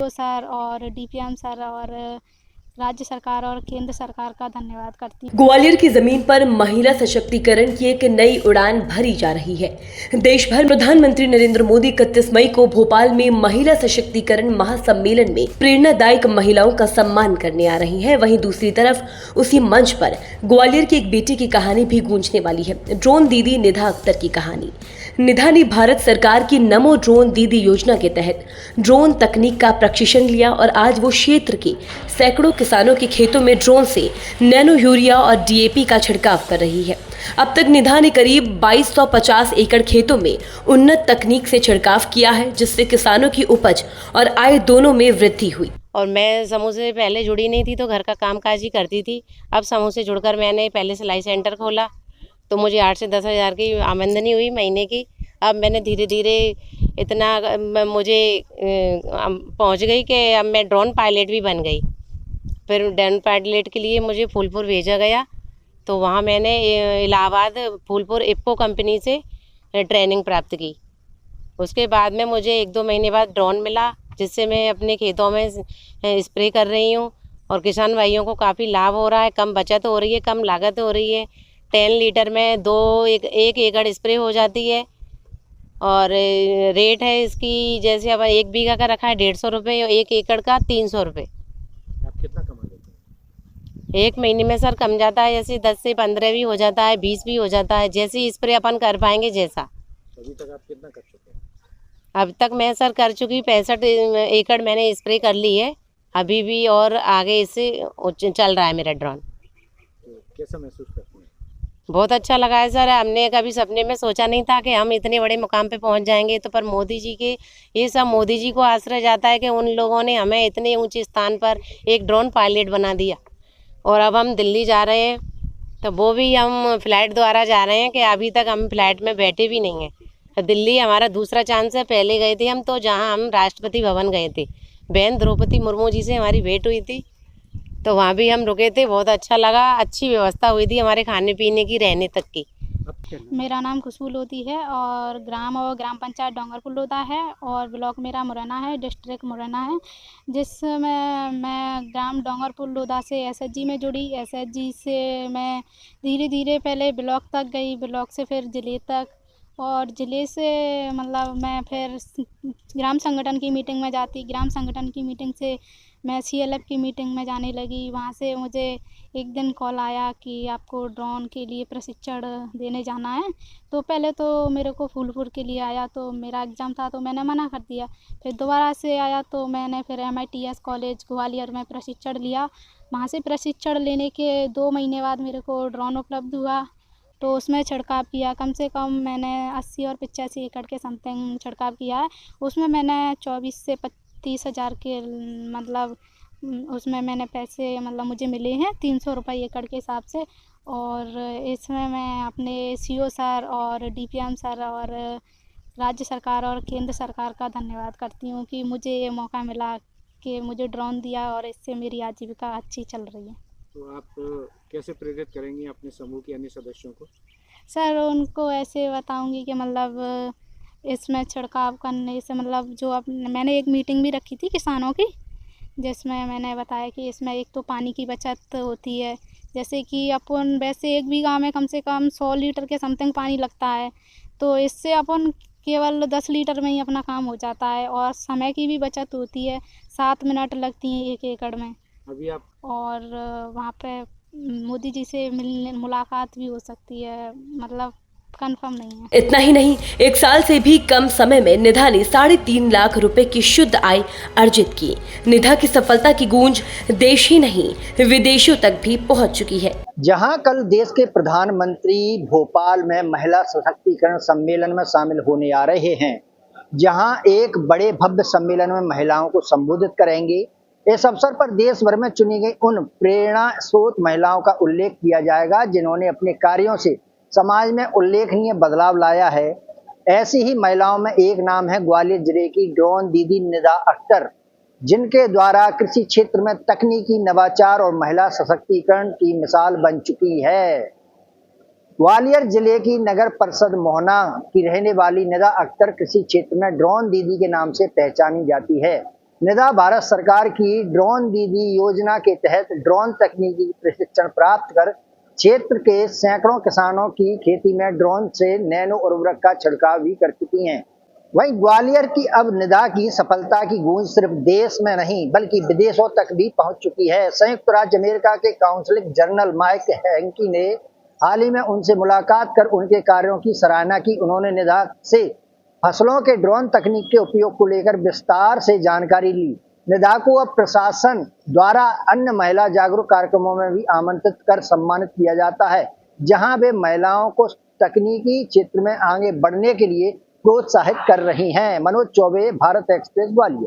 CO sir और DPM sir और राज्य सरकार और केंद्र सरकार का धन्यवाद करती हूँ। ग्वालियर की जमीन पर महिला सशक्तिकरण की एक नई उड़ान भरी जा रही है। देश भर प्रधानमंत्री नरेंद्र मोदी 31 मई को भोपाल में महिला सशक्तिकरण महासम्मेलन में प्रेरणादायक महिलाओं का सम्मान करने आ रही हैं। वहीं दूसरी तरफ उसी मंच पर ग्वालियर की एक बेटी की कहानी भी गूंजने वाली है। ड्रोन दीदी निधा अख्तर की कहानी। निधा ने भारत सरकार की नमो ड्रोन दीदी योजना के तहत ड्रोन तकनीक का प्रशिक्षण लिया और आज वो क्षेत्र के सैकड़ों किसानों के खेतों में ड्रोन से नैनो यूरिया और डीएपी का छिड़काव कर रही है। अब तक निधा ने करीब 2250 एकड़ खेतों में उन्नत तकनीक से छिड़काव किया है, जिससे किसानों की उपज और आय दोनों में वृद्धि हुई। और मैं समूह से पहले जुड़ी नहीं थी तो घर का कामकाज ही करती थी। अब समूह से जुड़कर मैंने पहले सिलाई सेंटर खोला तो मुझे 8 से 10 हज़ार की आमदनी हुई महीने की। अब मैंने धीरे धीरे इतना मुझे पहुंच गई कि अब मैं ड्रोन पायलट भी बन गई। फिर ड्रोन पायलट के लिए मुझे फूलपुर भेजा गया तो वहाँ मैंने इलाहाबाद फूलपुर इप्पो कंपनी से ट्रेनिंग प्राप्त की। उसके बाद में मुझे 1-2 महीने बाद ड्रोन मिला, जिससे मैं अपने खेतों में स्प्रे कर रही हूँ और किसान भाइयों को काफ़ी लाभ हो रहा है। कम बचत हो रही है, कम लागत हो रही है। 10 लीटर में 1 एकड़ स्प्रे हो जाती है। और रेट है इसकी, जैसे अब 1 बीघा का रखा है 150 रुपये, 1 एकड़ का 300 रुपये। आप कितना कमा लेते हैं? एक महीने में सर कम जाता है, जैसे 10 से 15 भी हो जाता है, 20 भी हो जाता है, जैसे स्प्रे अपन कर पाएंगे जैसा। अभी तक आप कितना कर चुके हैं? अब तक मैं सर कर चुकी 65 एकड़ मैंने स्प्रे कर ली है अभी भी, और आगे इससे चल रहा है मेरा ड्रोन। तो कैसा महसूस करते हैं? बहुत अच्छा लगा है सर। हमने कभी सपने में सोचा नहीं था कि हम इतने बड़े मुकाम पे पहुंच जाएंगे। तो पर मोदी जी के ये सब मोदी जी को आश्रय जाता है कि उन लोगों ने हमें इतने ऊंचे स्थान पर एक ड्रोन पायलट बना दिया। और अब हम दिल्ली जा रहे हैं तो वो भी हम फ्लाइट द्वारा जा रहे हैं कि अभी तक हम फ्लाइट में बैठे भी नहीं हैं। दिल्ली हमारा दूसरा चांस है। पहले गए थे हम तो जहाँ हम राष्ट्रपति भवन गए थे, बहन द्रौपदी मुर्मू जी से हमारी भेंट हुई थी, तो वहाँ भी हम रुके थे। बहुत अच्छा लगा, अच्छी व्यवस्था हुई थी हमारे खाने पीने की, रहने तक की। मेरा नाम खुशबू लोधी है और ग्राम पंचायत डोंगरपुर लोधा है और ब्लॉक मेरा मुरैना है, डिस्ट्रिक्ट मुरैना है। जिसमें मैं ग्राम डोंगरपुर लोधा से एसएचजी में जुड़ी। एसएचजी से मैं धीरे धीरे पहले ब्लॉक तक गई, ब्लॉक से फिर ज़िले तक, और ज़िले से मतलब मैं फिर ग्राम संगठन की मीटिंग में जाती। ग्राम संगठन की मीटिंग से मैं सीएलएफ की मीटिंग में जाने लगी। वहाँ से मुझे एक दिन कॉल आया कि आपको ड्रोन के लिए प्रशिक्षण देने जाना है। तो पहले तो मेरे को फूलपुर के लिए आया तो मेरा एग्ज़ाम था तो मैंने मना कर दिया। फिर दोबारा से आया तो मैंने फिर MITS कॉलेज ग्वालियर में प्रशिक्षण लिया। वहाँ से प्रशिक्षण लेने के 2 महीने बाद मेरे को ड्रोन उपलब्ध हुआ तो उसमें छिड़काव किया। कम से कम मैंने 80 और 85 एकड़ के समथिंग छिड़काव किया है। उसमें मैंने 24 से 30 हज़ार के मतलब उसमें मैंने पैसे मतलब मुझे मिले हैं 300 रुपये एकड़ के हिसाब से। और इसमें मैं अपने सीओ सर और डीपीएम सर और राज्य सरकार और केंद्र सरकार का धन्यवाद करती हूँ कि मुझे ये मौका मिला कि मुझे ड्रोन दिया और इससे मेरी आजीविका अच्छी चल रही है। तो आप कैसे प्रेरित करेंगी अपने समूह के अन्य सदस्यों को? सर उनको ऐसे बताऊंगी कि मतलब इसमें छिड़काव करने से मतलब जो अब मैंने एक मीटिंग भी रखी थी किसानों की, जिसमें मैंने बताया कि इसमें एक तो पानी की बचत होती है। जैसे कि अपन वैसे 1 बीघा में कम से कम 100 लीटर के समथिंग पानी लगता है, तो इससे अपन केवल 10 लीटर में ही अपना काम हो जाता है। और समय की भी बचत होती है, 7 मिनट लगती हैं 1 एकड़ में। अभी आप और वहाँ पे मोदी जी से मुलाकात भी हो सकती है, मतलब कंफर्म नहीं है। इतना ही नहीं, 1 साल से भी कम समय में निधा ने 3.5 लाख रुपए की शुद्ध आय अर्जित की। निधा की सफलता की गूंज देश ही नहीं विदेशों तक भी पहुंच चुकी है। जहां कल देश के प्रधानमंत्री भोपाल में महिला सशक्तिकरण सम्मेलन में शामिल होने आ रहे हैं, जहां एक बड़े भव्य सम्मेलन में महिलाओं को संबोधित करेंगे। इस अवसर पर देश भर में चुनी गई उन प्रेरणा स्रोत महिलाओं का उल्लेख किया जाएगा जिन्होंने अपने कार्यों से समाज में उल्लेखनीय बदलाव लाया है। ऐसी ही महिलाओं में एक नाम है ग्वालियर जिले की ड्रोन दीदी निधा अख्तर, जिनके द्वारा कृषि क्षेत्र में तकनीकी नवाचार और महिला सशक्तिकरण की मिसाल बन चुकी है। ग्वालियर जिले की नगर परिषद मोहना की रहने वाली निधा अख्तर कृषि क्षेत्र में ड्रोन दीदी के नाम से पहचानी जाती है। निदा भारत सरकार की ड्रोन दीदी योजना के तहत ड्रोन तकनीकी प्रशिक्षण प्राप्त कर क्षेत्र के सैकड़ों किसानों की खेती में ड्रोन से नैनो उर्वरक का छिड़काव भी कर चुकी हैं। वहीं ग्वालियर की अब निदा की सफलता की गूंज सिर्फ देश में नहीं बल्कि विदेशों तक भी पहुंच चुकी है। संयुक्त राज्य अमेरिका के काउंसिल जनरल माइक हैंकी ने हाल ही में उनसे मुलाकात कर उनके कार्यों की सराहना की। उन्होंने निदा से फसलों के ड्रोन तकनीक के उपयोग को लेकर विस्तार से जानकारी ली। निदा को अब प्रशासन द्वारा अन्य महिला जागरूक कार्यक्रमों में भी आमंत्रित कर सम्मानित किया जाता है, जहां वे महिलाओं को तकनीकी क्षेत्र में आगे बढ़ने के लिए प्रोत्साहित कर रही हैं। मनोज चौबे, भारत एक्सप्रेस, ग्वालियर।